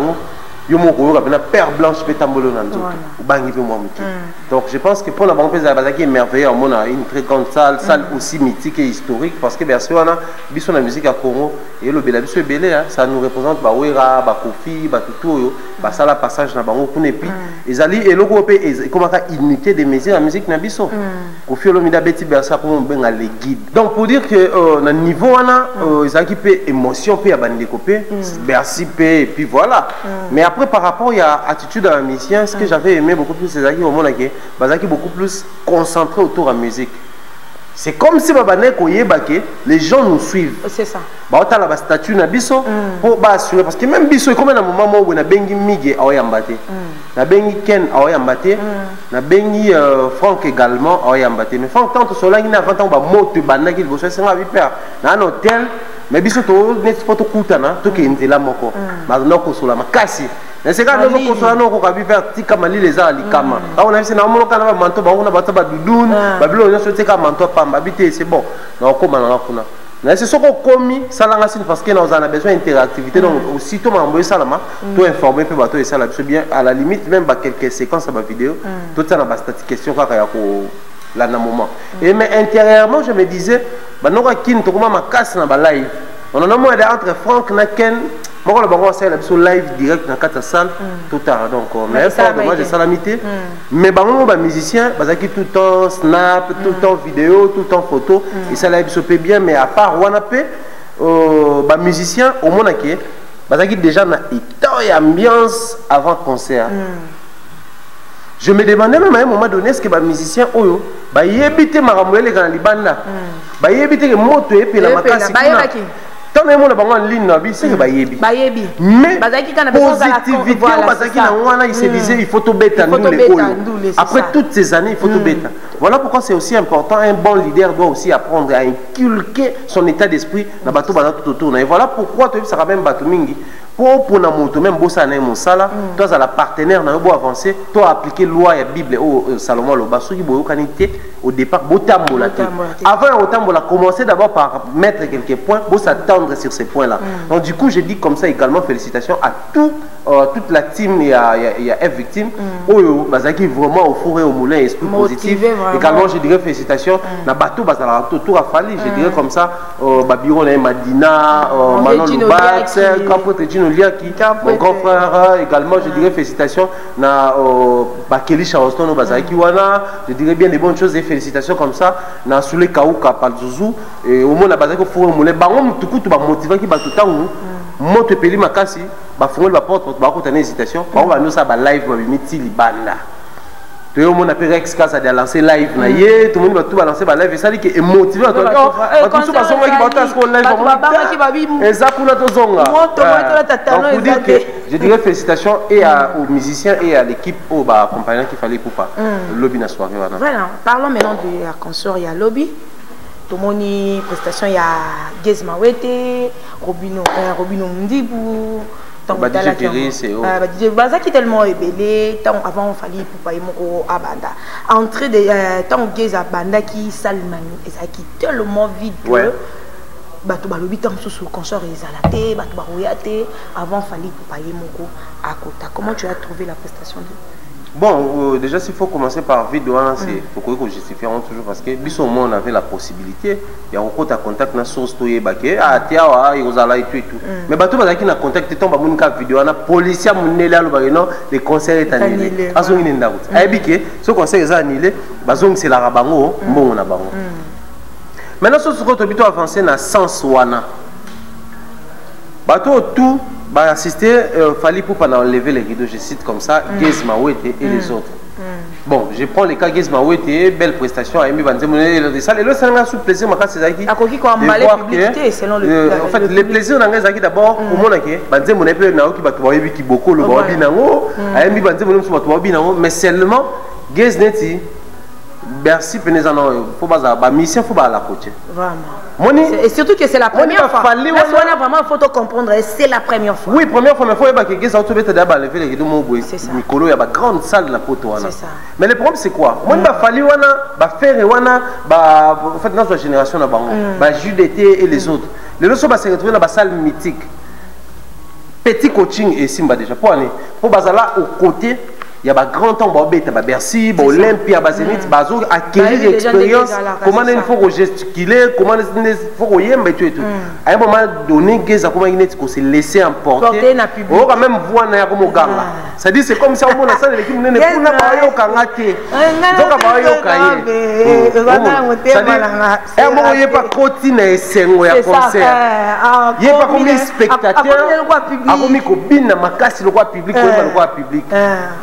yo moko yo père blanche pe tambolo na nzoto bangi pe moi muti donc je pense que pour la banque za bazaki merveilleux on a une très grande salle aussi mythique et historique parce que bien sûr on a biso na musique à Congo et le bela biso belé ça nous représente ba wera ba kofi ba tuto ba sala passage na bango kuna et puis ezali eloko pe comment ka unité des mesures la musique na biso kofi lo mida beti bersa pour benga les guides donc pour dire que na niveau wana ezaki pe émotion pe ya bande kopé bersi pe et puis voilà mais après par rapport à l'attitude de la musicien, ce que j'avais aimé beaucoup plus, c'est Zaki au monde qui beaucoup plus concentré autour de la musique. C'est comme si les gens nous suivent. C'est ça. Bah on a la statue na biso pour assurer parce que même biso comme un moment où on a bengi migi a oyambate, na bengi Ken a oyambate, na bengi Franck également a oyambate. Mais Franck tant cela il a 20 ans ba moto bana qu'il veut c'est un hyper. Na un hôtel mais biso to net photo kutana to ke ndela moko. Ba noko sola makasi. Mais c'est quand nous consoler nous ko bi faire tika mali les a likama. Quand on a vu na mono kana manto ba on a bata ba dudun, ba bilo on a tika manto pamba bité c'est bon. Na ko mana kuna. Mais c'est ce qu'on commis ça là parce que nous avons besoin d'interactivité donc aussitôt m'a envoyé ça là tout informer peu bateau et ça là bien à la limite même ba quelques séquences à ma vidéo tout ça na ba statique question ka ya ko là na moment et mais intérieurement je me disais ba no ka kin to comment ma casse na ba live on en a moins entre Franck na Ken moi le bango c'est la live direct dans quatre salles tout tard donc mais moi j'ai salamité mais bango ba musicien bazaki tout le temps snap tout le temps vidéo tout le temps photo et ça live se fait bien mais à part wanapé ba musicien au monde qui bazaki déjà na état et ambiance avant concert. Je me demandais même à un moment donné est-ce que les musiciens oyo ba yebite maramwele kana libanda ba yebite ke moto et puis la makasi tant que monde en ligne c'est que bayebi mais positivité bazaki na wana il se disait il faut tout bêta après toutes ces années il faut tout bêta voilà pourquoi c'est aussi important un bon leader doit aussi apprendre à inculquer son état d'esprit na bato bana tout autour et voilà pourquoi tu ça même bato mingi pour na moto même bossa na mosala toi à la partenaire na bo avancer toi appliquer loi et Bible au Salomon lo basoki boyo kanité au départ botambola avant botambola commencer d'abord par mettre quelques points bossa tendre sur ces points là donc du coup je dis comme ça également félicitations à tous toute la team, il y a F victime. Oyo, bazaki vraiment au four et au moulin, esprit positif. Également, je dirais félicitations. Na bateau, bazala tout a fallu. Je dirais comme ça, Babiro, Madina, Manon Loubax, Capote Gino Liaki, mon grand frère. Également, je dirais félicitations. Na Bakeli Charleston, bazaki wana. Je dirais bien des bonnes choses et félicitations comme ça. Na Soule Kaouka, Palzouzou. Et au moins, na bazaki au four et au moulin. Bango, tout coup, tu vas motiver qui va tout le temps. Monte peli makasi ba fongol ba porte ba ko tane hésitation ba va nous ça ba live ba miti libanda to yo mona pe Rex Kasa de lancer live na ye tout le monde va tout balancer ba live et ça dit que motivé to ba tout ba songa ki ba ta ko live ba exact pour notre zonga pour dire que je dirais félicitations et aux musiciens et à l'équipe au ba accompagnant qui fallait pour pas lobby na soirée voilà. Parlons maintenant de la consort il y a lobby. Tout le monde prestation il y a Gez Mawete, Robino Ndibou, DJ Ferry, c'est qui est tellement ébélé, avant il fallait pour pas y moko à Banda. Entrée de tant Gez à Banda qui salmani et ça qui tellement vide que bato balobi tant sous consort et zalaté, bato baroyate, avant il fallait pour pas y moko à Kota. Comment tu as trouvé la prestation de bon, déjà s'il faut commencer par vidéo, c'est pourquoi que justifie toujours parce que bis au moins on avait la possibilité, il y a encore ta contact na source to yebake, ah tia wa irozala et tout. Mais bato bazaki na contact tomba munika vidéo na policier munela lo bageno les concerts est annulé. Azongi nenda route. Ayebike, ce concert est annulé, bazong c'est la rabango mbongo na bango. Maintenant ce que to bito avancer na sens wana. Bato tout bah assister fallait pour pas enlever les rideaux, je cite comme ça Gez Mawete et les autres. Bon, je prends les cas Gez Mawete, belle prestation à Emi Banze Monel de salle et le ça sous plaisir ma c'est Zaki. A koki ko emballer publicité selon le en fait les plaisirs dans Zaki d'abord au monde que Banze Monel peut na ki bato bayebi ki boko lo babi nango a Emi Banze Monel so bato babi nango mais seulement Gez Neti Bercy penezano faut ba mission faut ba la côté. Vraiment. Et surtout que c'est la première fois. Là, vraiment, il faut te comprendre, c'est la première fois. Oui, première fois, mais il faut que les gens soient d'abord lever les rideaux. C'est ça. Il y a une grande salle de la photo. C'est ça. Mais le problème, c'est quoi? Moi, il va falloir faire en fait, dans notre génération, Jules d'été et les autres. Les autres sont se retrouver dans la salle mythique. Petit coaching et Simba déjà. Pour là, au côté. Il y a un grand temps, Bercy, Olympia, acquérir l'expérience, comment il faut gesticuler, comment il faut y aller, tout. À un moment donné, il faut se laisser emporter. On va même voir comme au Gala. C'est-à-dire c'est comme si on a ça, l'équipe ne peut pas au Kangate. Donc, il n'y a pas continuer à concert. Il n'y a pas combien de spectateurs, il y a pas public.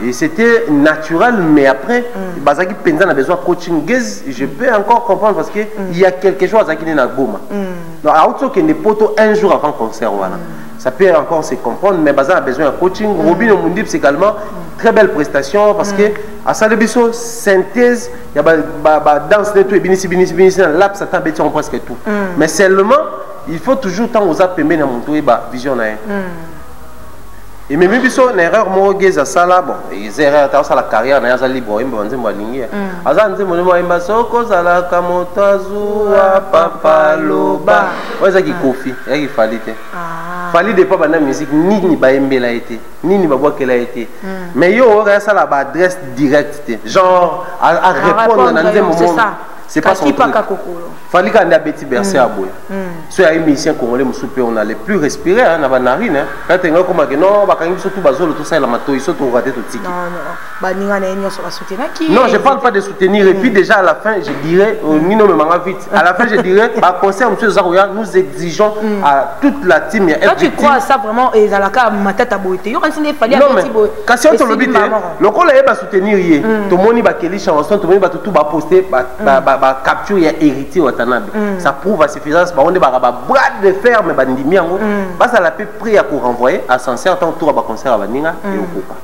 Et c'était naturel, mais après, Bazaki Penza a besoin de coaching. Je peux encore comprendre parce qu'il y a quelque chose qui est dans le Goma. Donc, à autre que des poteaux un jour avant le concert, voilà. Ça peut encore se comprendre, mais Bazaki a besoin de coaching. Robin Omundib, c'est également très belle prestation parce que à Salebiso, synthèse, il y a danse de tout et binisi, là, ça t'a bêté en presque tout. Mais seulement, il faut toujours tant aux appels dans mon tour et visionnaire. Et même si on a une erreur, à ça là, bon, les erreurs, dans la carrière, on a libre, on a dit, on a soko zala kamotazu papa loba. Ouais, ça qui kofi, il fallait. Fallait de pas la musique ni ni baembe la été, ni ni babois qu'elle a été. Mais yo aurait ça la adresse directe, genre à répondre dans un moment. C'est pas son truc. Fallait qu'on ait un petit bercé à boire. Ceux qui ont musiciens congolais, on a les plus respirés, on a narine. Quand on a comme non, bah quand ils sont tout basol, tout ça, la mato, ils sont tout ratés tout ticket. Non, je parle pas de soutenir. Et puis déjà à la fin, je dirais, Nino me manga vite. À la fin, je dirais, bah concert Monsieur Zarouya, nous exigeons à toute la team. Toi, tu crois à ça vraiment? Et dans la cas, ma tête a boité. Non, mais quand si on te le dit, le col est pas soutenir. Tout le monde va quelle chanson, tout le monde va tout poster, capture et héritier au Tanabe. Ça prouve à suffisance. On est bras de fer, mais bandimi en haut. Ça l'a peu pris à pour renvoyer à Sancerre tant tour à concert à Baninga et au Copa.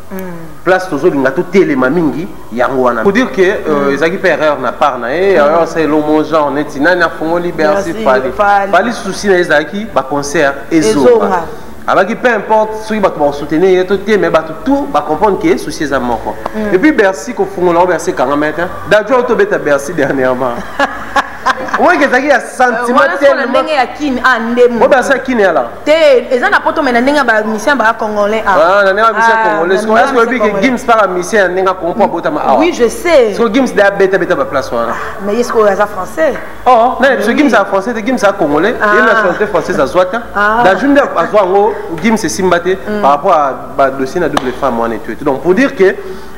Place toujours l'ingato télémamingi yangoana. Pour dire que les équipes erreur n'a pas naé, alors c'est l'homme genre on est nana fongo liberté fallait souci les équipes bah concert et zora. Alors peu importe ceux qui vont soutenir mais tout va comprendre que souci à mort. Et puis Bercy qu'on font là Bercy 40 mètres. D'ailleurs on te bête à Bercy dernièrement. Oui, que ça y a sentiment tellement. Oh ben ça qui n'est là. Les gens n'apportent mais n'enga ba mission ba congolais. Ah, n'enga mission congolais. Est-ce que Gims par mission n'enga comprend pas tellement. Oui, je sais. Est-ce que Gims da beta ba place là. Mais est-ce que ça français? Oh, non, ce Gims est français, Gims est congolais. Il a chanté français à Zouata. Dans une à Zouango, Gims est simbaté par rapport à dossier na double femme en et tout. Donc pour dire que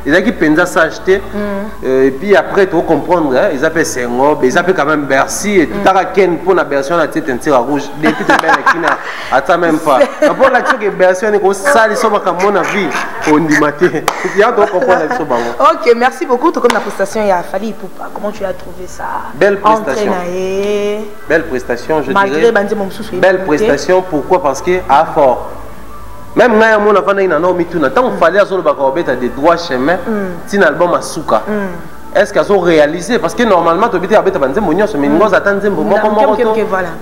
ils ont qui pensa s'acheter et puis après tu comprendre ils appellent Sengo, ils appellent quand même Bercy et tout à Ken pour la version la tête entière rouge depuis tu belle qui n'a attends même pas pour la que version est ça ils sont pas comme mon avis on dit maté il y a donc comprendre ça bon. OK, merci beaucoup tout comme la prestation il a fallu pour comment tu as trouvé ça? Belle prestation. Belle prestation je dirais. Belle prestation pourquoi parce que à fort même quand on a fait un homme tout tant qu'il fallait avoir des droits chemin si l'album a souka est-ce qu'ils ont réalisé parce que normalement tu habites à Banze Mounion ce minimum attend un moment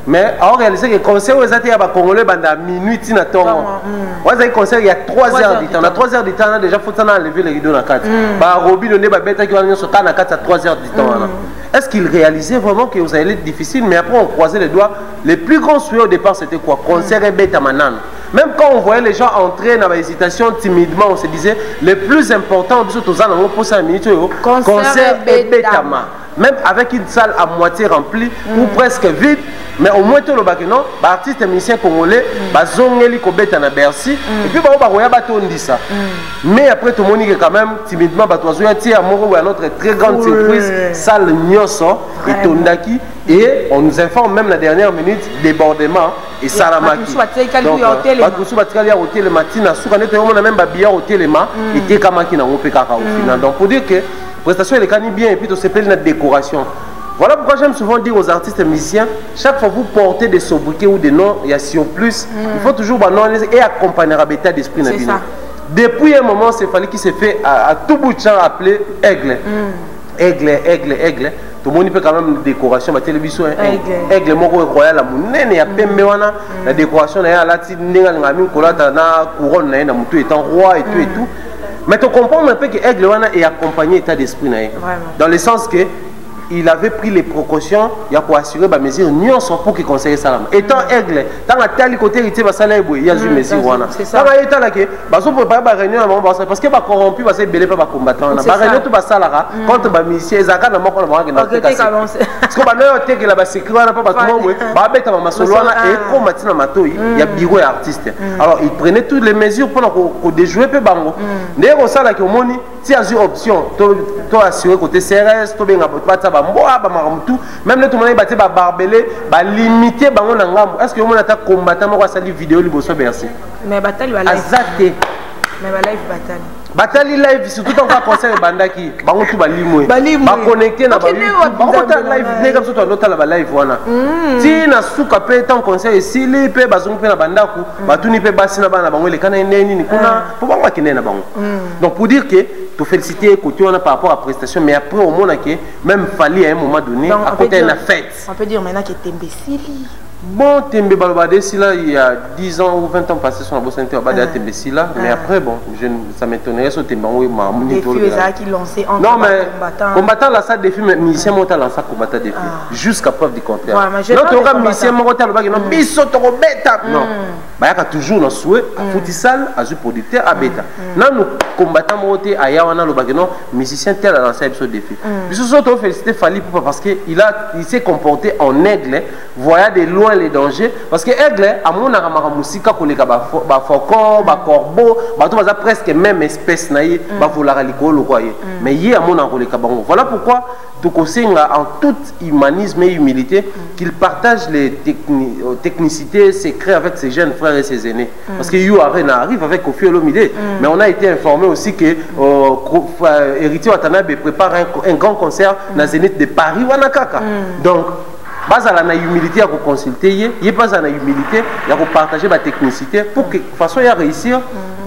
mais on réalisé que concert aux athées à Congolais banda minuit tina tongo ouais ça concert il y a 3 heures du temps on a 3 heures du temps déjà faut ça enlever les rideaux dans 4 bah Robi donné ba bête qui va venir sur 4 à 3 heures du temps est-ce qu'ils réalisaient vraiment que vous allez être difficile mais après on croisait les doigts les plus grands souhaits au départ c'était quoi concert et bête à Manan. Même quand on voyait les gens entrer dans l'hésitation timidement, on se disait le plus important, pour 5 minutes, concert et Betama. Même avec une salle à moitié remplie ou presque vide, mais au moins tout le bac non, artiste et musicien congolais, bazongeli kobeta na Bercy, et puis on dit ça. Mais après tout le monde quand même timidement, à notre très grande surprise, salle Nyoso et Tondaki. Et on nous informe même la dernière minute débordement et Salamaki. Donc, donc pour dire que la prestation est bien et puis on s'appelle notre décoration. Voilà pourquoi j'aime souvent dire aux artistes et musiciens, chaque fois que vous portez des sobriquets ou des noms, il y a si en plus, il faut toujours et accompagner à l'état d'esprit. Depuis un moment, c'est fallu qu'il s'est fait à tout bout de champ appeler Aigle. Aigle. Tout le monde peut quand même décoration la télévision aigle moko royal monene ya pembe wana la décoration na ya lati ndinga ngami kolata na couronne na na mutu étant roi et tout mais tu comprends un peu que aigle wana est accompagné état d'esprit na dans le sens que il avait pris les précautions pour assurer les mesures nuances pour qu'il conseille ça. Étant aigle, dans la telle côté, il y a une mesure. Dans la état là, parce réunion parce que corrompu, parce que belé pas combattant. La réunion tout ça là, contre les musiciens, ils ont mort parce que que la sécurité n'a pas il y a bureau et artiste. Alors ils prenaient toutes les mesures pour déjouer peu bango. D'ailleurs ça là que moni, si y a une option, tu assurer côté CRS, tu bien même le tout le monde est barbelé, limité, est-ce que vous avez combattant une vidéo de Bercy? Mais bataille va live. Mais va live bataille. Bataille live, surtout quand on concert bandaki, bango tout balimwe. Ba connecté na ba YouTube. Bango ta live ne comme ça toi l'autre la live wana. Ti na suka pe tant concert ici li pe bazongo pe na bandaku, ba tuni pe basi na bana bango le kana neni ni kuna, pour bango ki na bango. Donc pour dire que tu féliciter côté on a par rapport à prestation mais après au moins que même fallu à un moment donné à côté de la fête. On peut dire maintenant que tu es imbécile. Bon, Tembe Balbade, il y a 10 ans ou 20 ans passé sur la bosse intérieure, mais après, bon, ça m'étonnerait sur Tembe. Des filles qui lancé en non, mais combattant la salle des filles, mais musicien monta la salle combattant des filles. Jusqu'à preuve du contraire. Non, tu auras musicien monta le bac, non, biso, tu bêta. Non, il y a toujours un souhait à Foutisal, à ce producteur, à bêta. Non, nous combattants monté à Yawana le bac, non, musicien tel à lancer sur des filles. Puis surtout, féliciter Fali parce qu'il s'est comporté en aigle, voyant des lois les dangers parce que aigle à mon aramara musika koleka ba faucon ba corbeau ba tout ça presque même espèce naïe ba volara likolo quoi mais yi à mon akoleka bango voilà pourquoi tout kosenga en toute humanisme et humilité qu'il partage les technicités secrets avec ses jeunes frères et ses aînés parce que you arena arrive avec Kofi Olomide mais on a été informé aussi que Héritier Watanabe prépare un grand concert dans la Zénith de Paris Wanakaka donc base à la humilité à consulter, il base à la humilité à partager la technicité pour que de toute façon il réussir,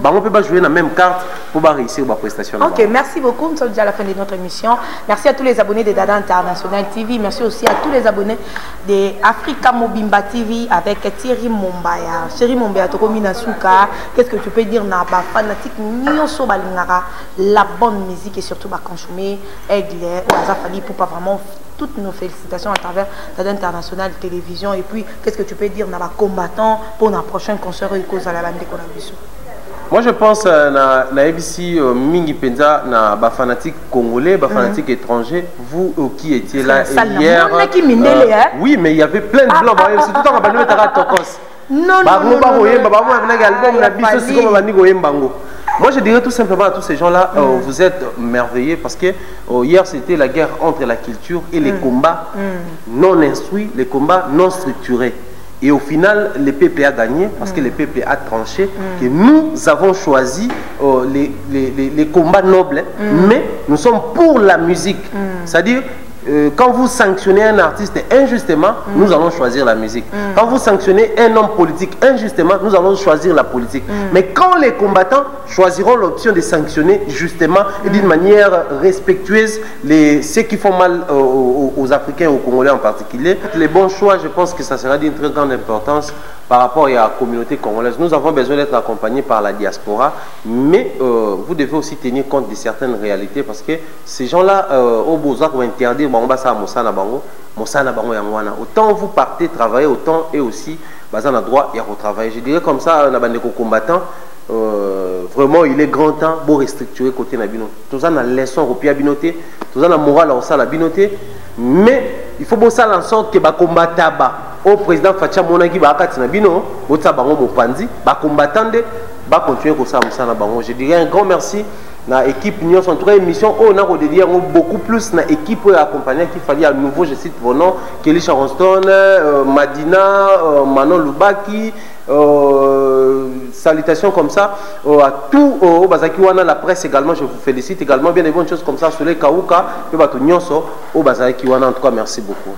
on peut pas jouer la même carte pour réussir la prestation. Ok, merci beaucoup. Nous sommes déjà à la fin de notre émission. Merci à tous les abonnés de Dada International TV. Merci aussi à tous les abonnés de Africa Mobimba TV avec Thierry Mombaya. Thierry Mombaya, Tokominasuka. Qu'est-ce que tu peux dire Naba fanatique Nyoso Balingara, la bonne musique et surtout consommer aigle ou Azafali pour pas vraiment toutes nos félicitations à travers Dada International Télévision. Et puis, qu'est-ce que tu peux dire dans la combattant pour la prochaine concert cause à la bande de. Moi je pense na ABC Mingi Penza na ba fanatique congolais, ba fanatique étranger, vous qui étiez là hier. Oui, mais il y avait plein de blancs, c'est tout le temps qu'on va mettre à Tokos. Non, moi je dirais tout simplement à tous ces gens-là, vous êtes merveilleux parce que hier c'était la guerre entre la culture et les combats non instruits, les combats non structurés. Et au final, le peuple a gagné parce que le peuple a tranché que nous avons choisi les combats nobles, mais nous sommes pour la musique. C'est-à-dire, quand vous sanctionnez un artiste injustement, nous allons choisir la musique. Quand vous sanctionnez un homme politique injustement, nous allons choisir la politique. Mais quand les combattants choisiront l'option de sanctionner justement et d'une manière respectueuse ceux qui font mal aux Africains, aux Congolais en particulier, les bons choix, je pense que ça sera d'une très grande importance par rapport à la communauté congolaise. Nous avons besoin d'être accompagnés par la diaspora, mais vous devez aussi tenir compte de certaines réalités parce que ces gens-là, au Beaux-Arts, vont interdire autant vous partez travailler, autant et aussi vous avez droit à retravailler. Je dirais comme ça, on combattant. Vraiment, il est grand temps pour restructurer côté Nabino. Tout ça, on a leçon au pied binoté, tout ça, on a morale au sala binoté, mais il faut bien ça en sorte que les combattants au président Fatia Monaki Bakati Nabino, Botsa Bango Mopanzi, les combattants va continuer comme ça. Je dirais un grand merci à l'équipe Union Centrale émission. On a redédié beaucoup plus à l'équipe accompagnée qui fallait à nouveau, je cite vos noms, Kelly Charonston, Madina, Manon Lubaki. Salutations comme ça à tout au Bazaki Wana, la presse également, je vous félicite également, bien des bonnes choses comme ça sur les Kauka, au Bazaki Wana, en tout cas merci beaucoup.